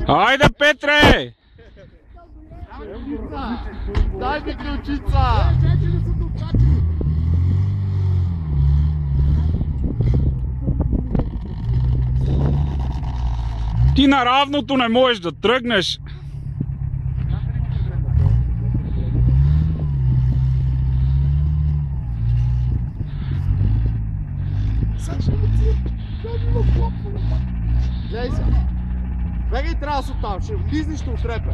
Айде, Петре! Дай ми ключица! Ти на равното не можеш да тръгнеш. Гледай се! Бегай трябва с оттам, ще влизни, ще отрепе.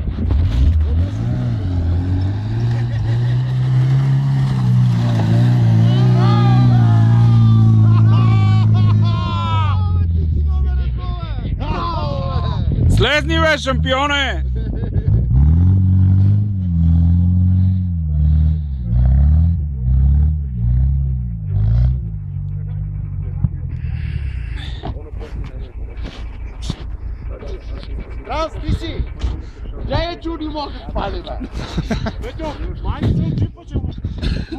Слезни, бе, шампионе! Транс, ти си! Гледай, че не мога да пали, бе! Петьо, май не се очипа, че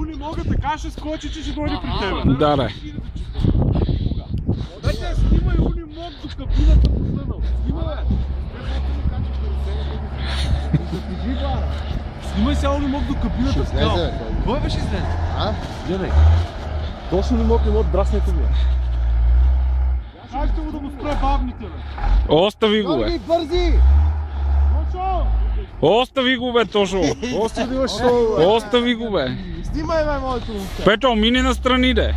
не мога така ще скочи, че ще дойде при тебе. Да, бе. Дайте, снимай уни мог до кабината познанал. Снимай, бе! Снимай сега уни мог до кабината с кал. Кой беше излезе? А? Гледай. Точно не мог драснете ми. Как ще му да спре бавните, бе? Остави го, бе. Бързи! Остави го, бе, Тошо. Остави го, бе. Снимай, бе, моето момче! Петро, мини настрани, де.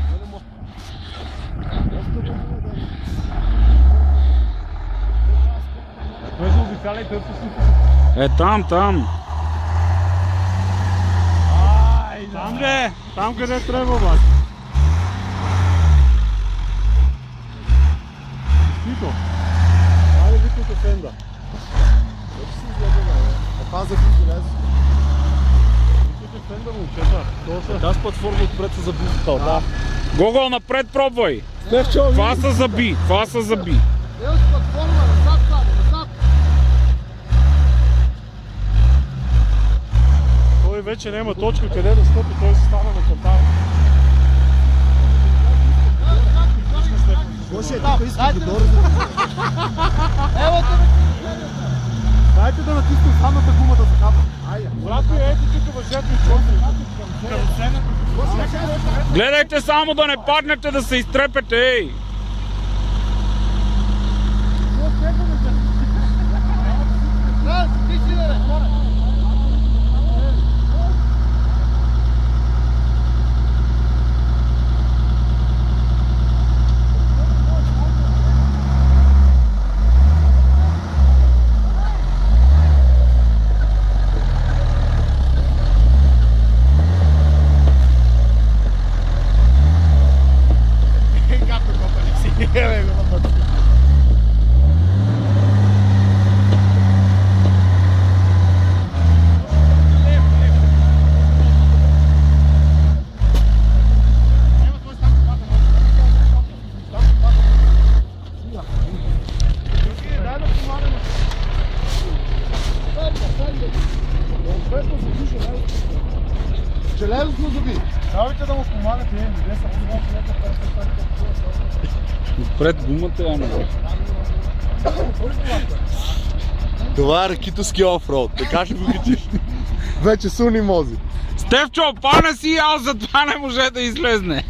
Той се обикаля и той послуха. Е, там. Там де? Там къде трябва, обаче. Скито. Айде викайте Фенда. Вече си излезе, бе. А паза ги желез. Викайте Фенда, момчета. Аз платформа отпред се заби в калта. Гогол, напред пробвай. Това са заби. Ел с платформа, назад, назад! Той вече няма точка къде да стъпи, той се стана на кантар. Гоше, тук иска да дорзе. Ево те! Дайте да натиснем задната гума да се хапа. Брато, ето тук въжето и чорни. Гледайте само да не паднете, да се изтрепете, ей. Железно зъби! Давайте да му помагате, не са Отпред гумата е, много. Това е ракитовски офроуд, така ще го качиш. Вече суни мози. Стефчо, пана си, аз затова не може да излезне.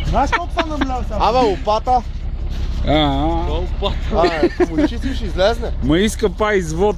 Знаеш колко съм намлял сега? Абе, лопата! Лопата. Му изчистиш, ще излезне. Ма иска па извод.